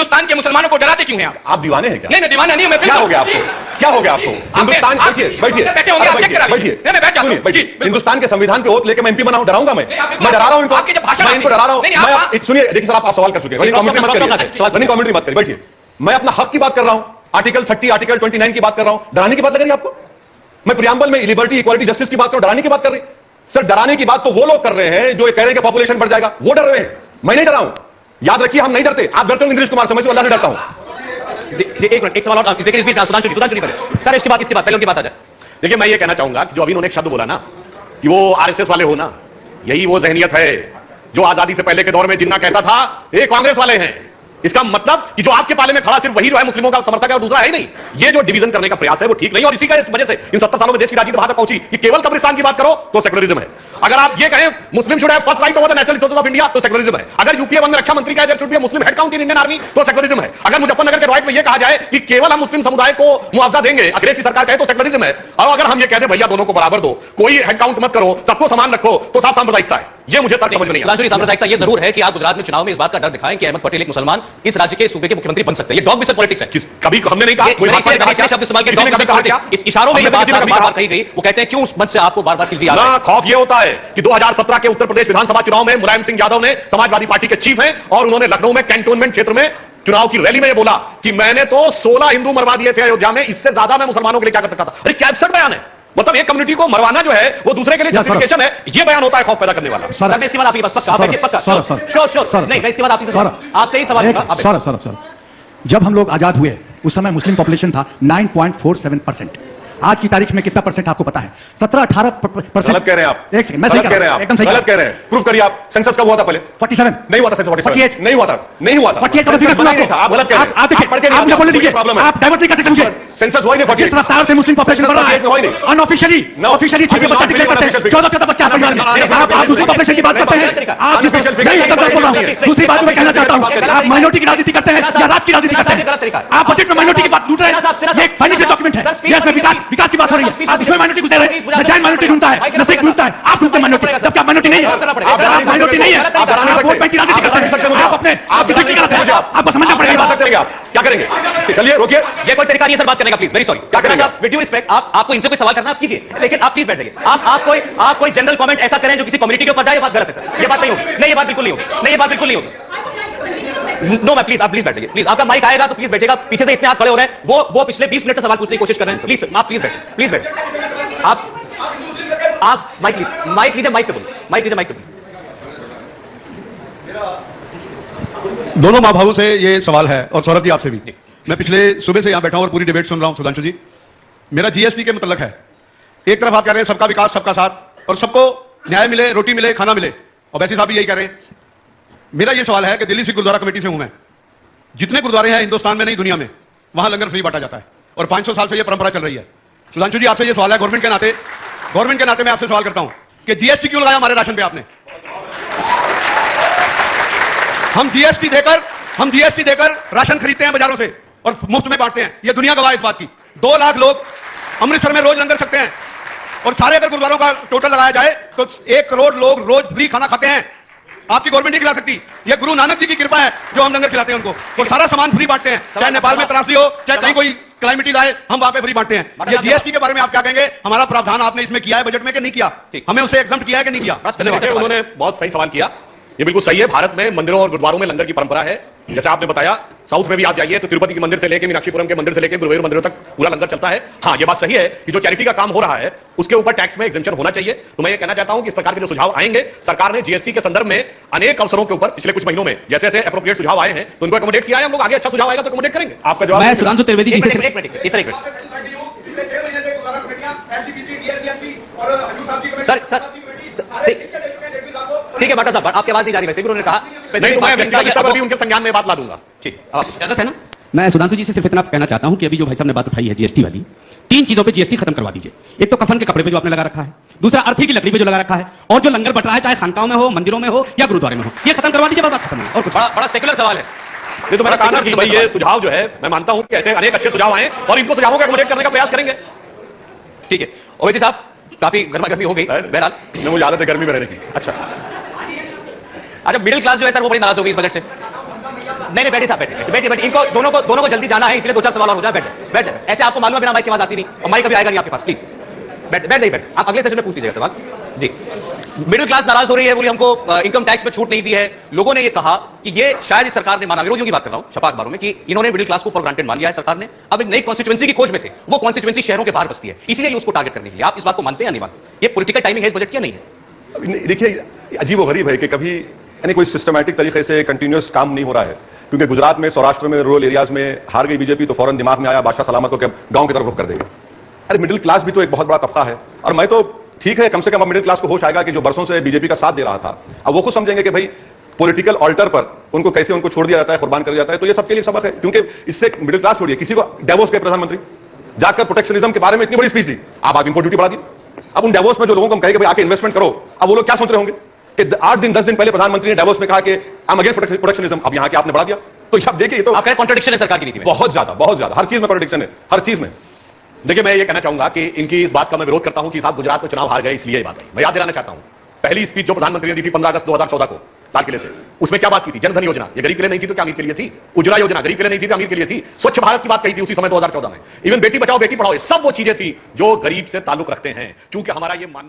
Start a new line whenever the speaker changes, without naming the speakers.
हिंदुस्तान के मुसलमानों को डराते क्यों हैं
आप दीवाने हैं क्या?
नहीं, दीवाना नहीं, मैं
क्या हो गया आपको? क्या हो गया आपको? हिंदुस्तान, बैठिए बैठिए बैठिए बैठिए। हिंदुस्तान के संविधान पे ओथ लेके मैं एमपी बना हूं, डराऊंगा मैं डरा रहा हूं इनको, मैं इनको डरा रहा हूं। मैं सुनिए, देखिए सर, आप सवाल कर चुके हैं, कमेंट्री मत करिए, कमेंट्री मत करिए, बैठिए। मैं अपना हक की बात कर रहा हूं, आर्टिकल 30, आर्टिकल 29 की बात कर रहा हूं। डराने की बात लग रही है आपको? मैं प्रियम्बल में लिबर्टी, इक्वालिटी, जस्टिस की बात करूं, डराने की बात कर रही? सर, डराने की बात तो वो लोग कर रहे हैं जो कह रहे हैं कि पॉपुलेशन बढ़ जाएगा, वो डर रहे हैं, मैं नहीं डरा हूं। याद रखिए, हम नहीं डरते। आप डरते हो इंद्रेश कुमार, समझो, अल्लाह से डरता हूं।
एक मिनट, एक सवाल और देखिए, इस बीच सुधांशु जी पहले सर, इसके बाद पहले उनकी बात आ जाए। देखिए, मैं ये कहना चाहूंगा कि जो अभी उन्होंने एक शब्द बोला ना कि वो आरएसएस वाले हो ना, यही वो जहनियत है जो आजादी से पहले के दौर में जिन्ना कहता था ये कांग्रेस वाले हैं। इसका मतलब कि जो आपके पाले में खड़ा सिर्फ वही जो है मुस्लिमों का समर्थक है और दूसरा है ही नहीं। ये जो डिवीजन करने का प्रयास है वो ठीक नहीं, और इसी का इस वजह से इन 70 सालों में देश की राजनीति वहां तक पहुंची कि केवल कब्रिस्तान की बात करो तो सेक्युलरिज्म है। अगर आप ये कहें Muslim should have first right over the national resources of India तो सेक्युलरिज्म है। अगर यूपीए 1 में रक्षा मंत्री का there should be Muslim head count in Indian army तो सेक्युलरिज्म है। अगर मुजफ्फरनगर के रॉयट में यह कहा जाए कि केवल हम मुस्लिम समुदाय को मुआवजा देंगे, अंग्रेज की सरकार कहे तो सेक्युलरिज्म है। और अगर हम ये कहते भैया दोनों को बराबर दो, कोई हेड काउंट मत करो, सबको समान रखो, तो साफ सांप्रदायिकता है। ये मुझे तक समझ में नहीं आता। सांप्रदायिकता ये जरूर है कि आप गुजरात में चुनाव में इस बात का डर दिखाएं कि अहमद पटेल एक मुसलमान इस राज्य के सूबे के मुख्यमंत्री बन सकते हैं। ये डॉग बिजनेस पॉलिटिक्स है। कभी हमने नहीं कहा, शब्द इस्तेमाल किया, इस इशारों में बार कही गई। वो कहते हैं क्यों उस मंच से आपको बार-बार चीजें आ रही हैं? खौफ ये होता है कि 2017 के उत्तर प्रदेश विधानसभा चुनाव में मुलायम सिंह यादव ने, समाजवादी पार्टी के चीफ हैं, और उन्होंने लखनऊ में कैंटोनमेंट क्षेत्र में चुनाव की रैली में ये बोला कि मैंने तो 16 हिंदू मरवा दिए थे अयोध्या में, इससे ज्यादा मैं मुसलमानों के लिए क्या कर सकता था। अरे क्या एब्सर्ड बयान है। मतलब एक कम्युनिटी को मरवाना जो है वो दूसरे के लिए जस्टिफिकेशन है। ये बयान होता है खौफ पैदा करने वाला।
सर, इसके बाद आपकी बात नहीं, इसके बाद आपसे ही सवाल। सर, जब हम लोग आजाद हुए उस समय मुस्लिम पॉपुलेशन था 9.47%। आज की तारीख में कितना परसेंट आपको पता है? 17-18%।
गलत कह रहे हैं आप।
एक सेकंड, मैं सही कह रहा हूं, एकदम सही
गलत कह रहे हैं। प्रूव करिए आप। सेंसस कब हुआ था पहले?
47
नहीं हुआ था। 48 नहीं हुआ था। नहीं हुआ था।
48 का फिगर सुना था।
आप गलत कह रहे हैं।
आप देखिए, आप मुझे बोलने दीजिए, आप डाइवर्ट नहीं कर सकते मुझे।
सेंसस हुआ ही नहीं।
जिस रफ्तार से मुस्लिम पॉपुलेशन बढ़ रहा है, अनऑफिशियली 6 बच्चा डिक्लेयर करते हैं, 14 बच्चा परिवार में। आप मुस्लिम पॉपुलेशन की बात करते हैं। आप नहीं, एकदम बोल रहा हूं। दूसरी बात मैं कहना चाहता हूं, आप माइनॉरिटी की राजनीति करते हैं या राज की राजनीति करते हैं? आप बजट में माइनॉरिटी की बात लूट रहे हैं। ये एक फाइनेंशियल डॉक्यूमेंट है, ये विकास की बात हो रही है। आप इसमें माइनॉरिटी घुसे रहे, न जैन माइनॉरिटी ढूंढता है, न सिख ढूंढता है, आप ढूंढते माइनॉरिटी। सब क्या माइनॉरिटी नहीं है? आप माइनॉरिटी नहीं है, आप वोट बैंक की राजनीति करते हैं। आप अपने आप आपको समझना पड़ेगा।
क्या करेंगे? चलिए रोकिए,
ये कोई तरीका नहीं है सर बात करने का, प्लीज, वेरी सॉरी। क्या करेंगे? विद ड्यू रिस्पेक्ट, आपको इनसे कोई सवाल करना आप कीजिए, लेकिन आप प्लीज बैठ जाइए। आप कोई जनरल कमेंट ऐसा करें जो किसी कम्युनिटी के ऊपर जाए, ये बात गलत है सर। ये बात नहीं होगी। नहीं, ये बात बिल्कुल नहीं होगी। नहीं, ये बात बिल्कुल नहीं होगी। नो, मैं प्लीज, आप प्लीज बैठ जाइए। प्लीज, आपका माइक आएगा तो प्लीज बैठेगा। पीछे से इतने हाथ खड़े हो रहे हैं, वो पिछले 20 मिनट से सवाल पूछने की कोशिश कर रहे हैं। प्लीज आप प्लीज बैठ, प्लीज बैठ। आप माइक लीजिए, माइक पे बोलो।
दोनों माँ भावों से ये सवाल है, और सौरभ जी आपसे भी। मैं पिछले सुबह से यहां बैठा हूं और पूरी डिबेट सुन रहा हूं। सुधांशु जी, मेरा जीएसटी के मतलब है, एक तरफ आप कह रहे हैं सबका विकास सबका साथ, और सबको न्याय मिले, रोटी मिले, खाना मिले, और वैसे साहब भी यही कह रहे हैं। मेरा ये सवाल है कि दिल्ली सिख गुरुद्वारा कमेटी से हूं मैं। जितने गुरुद्वारे हैं हिंदुस्तान में, नहीं दुनिया में, वहां लंगर फ्री बांटा जाता है, और 500 साल से यह परंपरा चल रही है। सुधांशु जी, आपसे यह सवाल है गवर्नमेंट के नाते मैं आपसे सवाल करता हूं कि जीएसटी क्यों लगाया हमारे राशन पे आपने? हम जीएसटी देकर राशन खरीदते हैं बाजारों से और मुफ्त में बांटते हैं। यह दुनिया गवाह है इस बात की। 2 लाख लोग अमृतसर में रोज लंगर सकते हैं, और सारे अगर गुरुद्वारों का टोटल लगाया जाए तो 1 करोड़ लोग रोज फ्री खाना खाते हैं। आपकी गवर्नमेंट नहीं खिला सकती। यह गुरु नानक जी की कृपा है जो हम लंगर खिलाते हैं उनको, और सारा सामान फ्री बांटते हैं। चाहे नेपाल में त्रासदी हो, चाहे कहीं कोई क्लाइमेटी आए, हम वहां पे फ्री बांटते हैं। ये जीएसटी के बारे में आप क्या कहेंगे? हमारा प्रावधान आपने इसमें किया है बजट में कि नहीं किया? हमें उसे एग्जम्प्ट किया है कि नहीं किया?
उन्होंने बहुत सही सवाल किया। ये बिल्कुल सही है। भारत में मंदिरों और गुरुद्वारों में लंगर की परंपरा है। जैसे आपने बताया, साउथ में भी आप जाइए तो तिरुपति के मंदिर से लेकर मीनाक्षीपुरम के मंदिर से लेकर गुरुवायूर मंदिरों तक पूरा लंगर चलता है। हाँ, ये बात सही है कि जो चैरिटी का काम हो रहा है उसके ऊपर टैक्स में एग्जेम्पशन होना चाहिए। तो मैं ये कहना चाहता हूं कि इस प्रकार के जो सुझाव आएंगे, सरकार ने जीएसटी के संदर्भ में अनेक अवसरों के ऊपर पिछले कुछ महीनों में जैसे जैसे एप्रोप्रिएट सुझाव आए हैं तो उनको अकोमोडेट किया है। हम लोग आगे अच्छा सुझाव आएगा तो अकोमोडेट करेंगे। आपका जवाब?
मैं सुधांशु त्रिवेदी जी
ठीक है बाटा साहब, आपकी आवाज नहीं जा रही। वैसे भी उन्होंने कहा
नहीं, उनके संज्ञान में बात ला दूंगा।
ठीक, इजाजत है ना?
मैं सुधांशु जी से सिर्फ इतना कहना चाहता हूं कि अभी जो भाई साहब ने बात उठाई है जीएसटी वाली, 3 चीजों पे जीएसटी खत्म करवा दीजिए। एक तो कफन के कपड़े पे जो आपने लगा रखा है, दूसरा अर्थी की लकड़ी पे जो लगा रखा है, और जो लंगर बट रहा है चाहे खानकाओं में हो, मंदिरों में हो या गुरुद्वारे में हो, ये खत्म करवा दीजिए। बात खत्म है। और कुछ
बड़ा सेकुलर सवाल है।
ये तो मैंने कहा ना कि भाई ये सुझाव जो है, मैं मानता हूं कि ऐसे अनेक अच्छे सुझाव आए और इनको सुझावों को अकोमोडेट करने का प्रयास करेंगे।
ठीक है, ओवैसी साहब, काफी गर्मा-गर्मी हो गई बहरहाल।
मुझे आदत है गर्मी में रहने की।
अच्छा, मिडिल क्लास जो है सर वो बड़ी नाराज हो गई इस बजट से। नहीं बैठे साहब, बैठे बैठे इनको दोनों को जल्दी जाना है, इसलिए 2-4 सवाल और हो जाए। बैठ ऐसे आपको मालूम है बिना माइक की आवाज आती नहीं, और माइक कभी आएगा नहीं आपके पास। प्लीज बैठ आप अगले सेशन में पूछ लीजिएगा सवाल जी। मिडिल क्लास नाराज हो रही है, बोली हमको इनकम टैक्स पे छूट नहीं दी है। लोगों ने ये कहा कि ये शायद इस सरकार ने माना, विरोधियों की बात कर रहा हूं, छपा अखबारों में, कि इन्होंने मिडिल क्लास को फॉर ग्रांटेड मान लिया है सरकार ने। अब एक नई कॉन्स्टिट्यूएंसी की खोज में थे, वो कॉन्स्टिट्यूएंसी शहरों के बाहर बसती है, इसलिए उसको टारगेट करने के लिए। आप इस बात को मानते हैं या नहीं मानते? ये पॉलिटिकल टाइमिंग है इस बजट की नहीं है?
देखिए अजीब और गरीब है कि कभी यानी कोई सिस्टमैटिक तरीके से कंटिन्यूअस काम नहीं हो रहा है, क्योंकि गुजरात में, सौराष्ट्र में, रूरल एरियाज में हार गई बीजेपी तो फौरन दिमाग में आया बादशाह सलामत को गांव की तरफ रुख कर देंगे। अरे मिडिल क्लास भी तो एक बहुत बड़ा तबका है, और मैं तो ठीक है, कम से कम अब मिडिल क्लास को होश आएगा कि जो बरसों से बीजेपी का साथ दे रहा था, अब वो खुद समझेंगे कि भाई पॉलिटिकल ऑल्टर पर उनको कैसे उनको छोड़ दिया जाता है, कुर्बान कर दिया जाता है। तो ये सबके लिए सबक है, क्योंकि इससे मिडिल क्लास छोड़िए, किसी को डेवोस के प्रधानमंत्री जाकर प्रोटेक्शनिज्म के बारे में इतनी बड़ी स्पीच दी, आप इंपोर्ट ड्यूटी बढ़ा दी। अब उन डेवोस में जो लोगों को हम कहेंगे भाई आके इन्वेस्टमेंट करो, अब वो लोग क्या सोच रहे होंगे कि 8 दिन 10 दिन पहले प्रधानमंत्री ने डेवोस में कहा कि आई एम अगेंस्ट प्रोटेक्शनिज्म, अब यहां के आपने बढ़ा दिया। तो अब देखिए, तो
आपका कॉन्ट्रडिक्शन है सरकार की नीति में,
बहुत ज्यादा हर चीज में कॉन्ट्रडिक्शन है, हर चीज में।
देखिए मैं ये कहना चाहूंगा कि इनकी इस बात का मैं विरोध करता हूं कि साहब गुजरात में चुनाव हार गए इसलिए ये बात आई। मैं याद दिलाना चाहता हूं, पहली स्पीच जो प्रधानमंत्री ने दी थी 15 अगस्त 2014 को लाल किले से, उसमें क्या बात की थी? जनधन योजना, ये गरीब के लिए नहीं थी तो क्या अमीर के लिए थी? उज्ज्वला योजना गरीब के लिए नहीं थी तो अमीर के लिए थी? स्वच्छ भारत की बात कही थी उसी समय 2014 में। इवन बेटी बचाओ बेटी पढ़ाओ, ये सब वो चीजें थी जो गरीब से ताल्लुक रखते हैं। चूंकि हमारा ये मानना